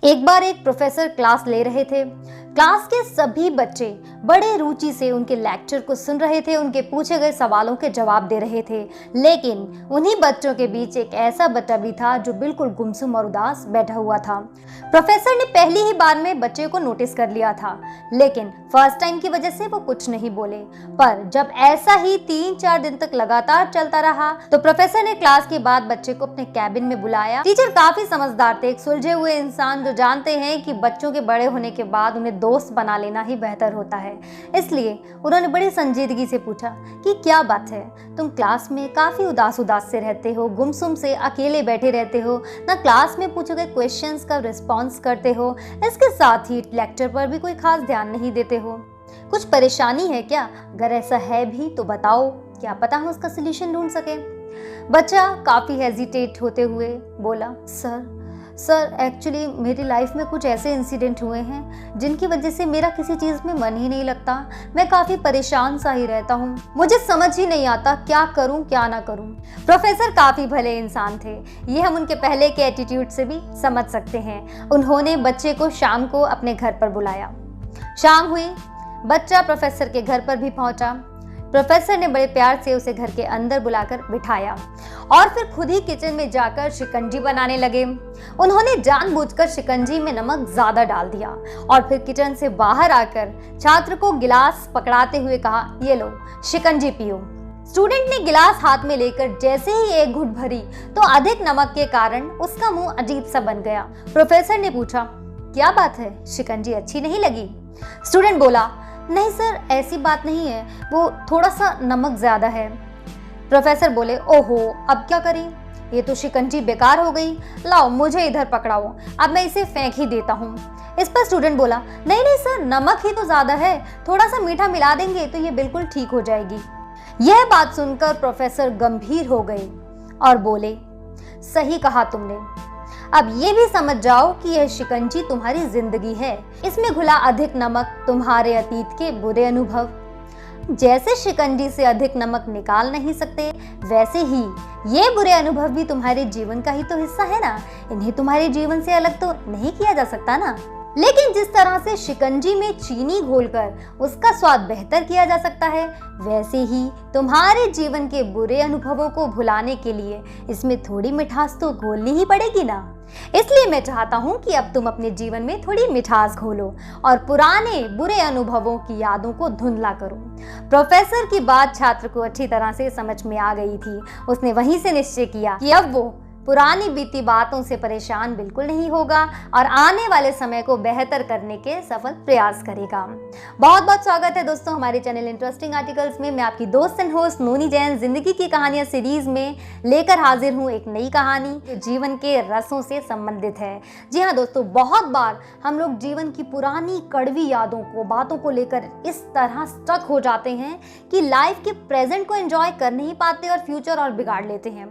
एक बार एक professor class ले रहे थे। क्लास के सभी बच्चे बड़े रुचि से उनके लेक्चर को सुन रहे थे, उनके पूछे गए सवालों के जवाब दे रहे थे। लेकिन उन्हीं बच्चों के बीच एक ऐसा बच्चा भी था जो बिल्कुल गुमसुम और उदास बैठा हुआ था। प्रोफेसर ने पहली ही बार में बच्चे को नोटिस कर लिया था, लेकिन फर्स्ट टाइम की वजह से वो कुछ नहीं बोले। पर जब ऐसा ही 3-4 दिन तक लगातार चलता रहा तो प्रोफेसर ने क्लास के बाद बच्चे को अपने कैबिन में बुलाया। टीचर काफी समझदार थे, एक सुलझे हुए इंसान जो जानते हैं कि बच्चों के बड़े होने के बाद उन्हें दोस्त बना लेना ही बेहतर होता है। इसलिए उन्होंने बड़ी संजीदगी से पूछा कि क्या बात है, तुम क्लास में काफी उदास से रहते हो, गुमसुम से अकेले बैठे रहते हो, ना क्लास में पूछे गए क्वेश्चंस का रिस्पॉन्स करते हो, इसके साथ ही लेक्चर पर भी कोई खास ध्यान नहीं देते हो। कुछ परेशानी है क्या? अगर ऐसा है भी तो बताओ, क्या पता हम उसका सोल्यूशन ढूंढ सके। बच्चा काफी हेजिटेट होते हुए बोला, सर एक्चुअली मेरी लाइफ में कुछ ऐसे इंसिडेंट हुए हैं जिनकी वजह से मेरा किसी चीज़ में मन ही नहीं लगता। मैं काफ़ी परेशान सा ही रहता हूँ, मुझे समझ ही नहीं आता क्या करूँ क्या ना करूँ। प्रोफेसर काफ़ी भले इंसान थे, ये हम उनके पहले के एटीट्यूड से भी समझ सकते हैं। उन्होंने बच्चे को शाम को अपने घर पर बुलाया। शाम हुई, बच्चा प्रोफेसर के घर पर भी पहुँचा। प्रोफेसर ने बड़े प्यार से उसे घर के अंदर बुलाकर बिठाया और फिर खुद ही किचन में जाकर शिकंजी बनाने लगे। उन्होंने जानबूझकर शिकंजी में नमक ज्यादा डाल दिया और फिर किचन से बाहर आकर छात्र को गिलास पकड़ाते हुए कहा, ये लो शिकंजी पियो। स्टूडेंट ने गिलास हाथ में लेकर जैसे ही एक घुट भरी तो अधिक नमक के कारण उसका मुंह अजीब सा बन गया। प्रोफेसर ने पूछा, क्या बात है, शिकंजी अच्छी नहीं लगी? स्टूडेंट बोला, नहीं सर, ऐसी बात नहीं है, वो थोड़ा सा नमक ज्यादा है। प्रोफेसर बोले, ओहो, अब क्या करें, ये तो शिकंजी बेकार हो गई, लाओ मुझे इधर पकड़ाओ, अब मैं इसे फेंक ही देता हूँ। इस पर स्टूडेंट बोला, नहीं सर, नमक ही तो ज्यादा है, थोड़ा सा मीठा मिला देंगे तो ये बिल्कुल ठीक हो जाएगी। यह बात सुनकर प्रोफेसर गंभीर हो गए और बोले, सही कहा तुमने, अब ये भी समझ जाओ कि यह शिकंजी तुम्हारी जिंदगी है, इसमें घुला अधिक नमक तुम्हारे अतीत के बुरे अनुभव। जैसे शिकंजी से अधिक नमक निकाल नहीं सकते, वैसे ही ये बुरे अनुभव भी तुम्हारे जीवन का ही तो हिस्सा है ना, इन्हें तुम्हारे जीवन से अलग तो नहीं किया जा सकता ना। लेकिन जिस तरह से शिकंजी में चीनी घोलकर उसका स्वाद बेहतर किया जा सकता है, वैसे ही तुम्हारे जीवन के बुरे अनुभवों को भुलाने के लिए इसमें थोड़ी मिठास तो घोलनी ही पड़ेगी ना। इसलिए मैं चाहता हूँ कि अब तुम अपने जीवन में थोड़ी मिठास घोलो और पुराने बुरे अनुभवों की यादों को धुंधला करो। प्रोफेसर की बात छात्र को अच्छी तरह से समझ में आ गई थी। उसने वहीं से निश्चय किया कि अब वो पुरानी बीती बातों से परेशान बिल्कुल नहीं होगा और आने वाले समय को बेहतर करने के सफल प्रयास करेगा। बहुत बहुत स्वागत है दोस्तों हमारे चैनल इंटरेस्टिंग आर्टिकल्स में। मैं आपकी दोस्त एंड होस्ट नोनी जैन जिंदगी की कहानियां सीरीज में लेकर हाजिर हूँ एक नई कहानी जो जीवन के रसों से संबंधित है। जी हाँ दोस्तों, बहुत बार हम लोग जीवन की पुरानी कड़वी यादों को, बातों को लेकर इस तरह स्टक हो जाते हैं कि लाइफ के प्रेजेंट को एंजॉय कर नहीं पाते और फ्यूचर और बिगाड़ लेते हैं।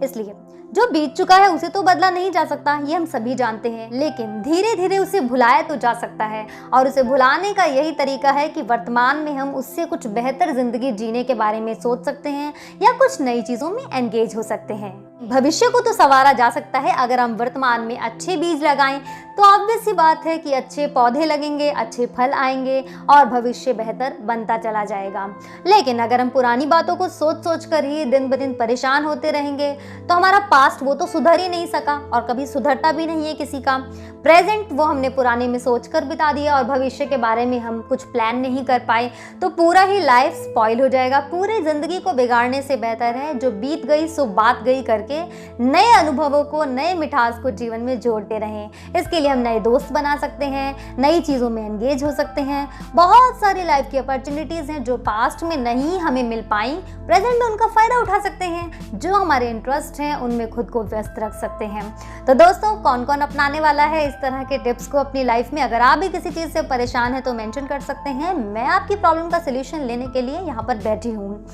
इसलिए जो बीत चुका है उसे तो बदला नहीं जा सकता, ये हम सभी जानते हैं, लेकिन धीरे धीरे उसे भुलाया तो जा सकता है। और उसे भुलाने का यही तरीका है कि वर्तमान में हम उससे कुछ बेहतर जिंदगी जीने के बारे में सोच सकते हैं या कुछ नई चीजों में एंगेज हो सकते हैं। भविष्य को तो संवारा जा सकता है अगर हम वर्तमान में अच्छे बीज लगाएं, तो ऑब्वियस सी बात है कि अच्छे पौधे लगेंगे, अच्छे फल आएंगे और भविष्य बेहतर बनता चला जाएगा। लेकिन अगर हम पुरानी बातों को सोच कर ही दिन ब दिन परेशान होते रहेंगे तो हमारा पास्ट वो तो सुधर ही नहीं सका और कभी सुधरता भी नहीं है किसी का। प्रेजेंट वो हमने पुराने में सोचकर बिता दिया और भविष्य के बारे में हम कुछ प्लान नहीं कर पाए तो पूरा ही लाइफ स्पॉइल हो जाएगा। पूरी जिंदगी को बिगाड़ने से बेहतर है जो बीत गई सो बात गई करके नए अनुभवों को, नए मिठास को जीवन में जोड़ते रहें। इसके लिए हम नए दोस्त बना सकते हैं, नई चीज़ों में एंगेज हो सकते हैं। बहुत सारी लाइफ की अपॉर्चुनिटीज़ हैं जो पास्ट में नहीं हमें मिल पाई, प्रेजेंट में उनका फ़ायदा उठा सकते हैं। जो हमारे इंटरेस्ट हैं उनमें खुद को व्यस्त रख सकते हैं। तो दोस्तों, कौन कौन अपनाने वाला है इस तरह के टिप्स को अपनी लाइफ में? अगर आप भी किसी चीज़ से परेशान है तो मेंशन कर सकते हैं। मैं आपकी प्रॉब्लम का सोल्यूशन लेने के लिए यहाँ पर बैठी हूँ।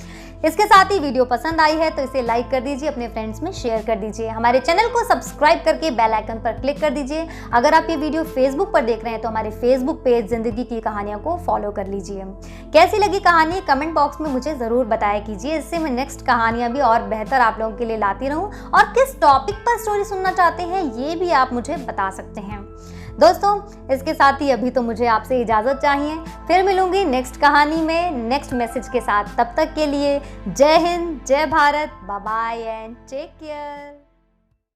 इसके साथ ही वीडियो पसंद आई है तो इसे लाइक कर दीजिए, अपने फ्रेंड्स में शेयर कर दीजिए। हमारे चैनल को सब्सक्राइब करके बेल आइकन पर क्लिक कर दीजिए। अगर आप ये वीडियो फेसबुक पर देख रहे हैं तो हमारे फेसबुक पेज जिंदगी की कहानियों को फॉलो कर लीजिए। कैसी लगी कहानी कमेंट बॉक्स में मुझे ज़रूर बताया कीजिए, इससे मैं नेक्स्ट कहानियाँ भी और बेहतर आप लोगों के लिए लाती रहूँ। और किस टॉपिक पर स्टोरी सुनना चाहते हैं ये भी आप मुझे बता सकते हैं। दोस्तों इसके साथ ही अभी तो मुझे आपसे इजाज़त चाहिए, फिर मिलूंगी नेक्स्ट कहानी में नेक्स्ट मैसेज के साथ। तब तक के लिए जय हिंद, जय Bharat, bye bye and take care.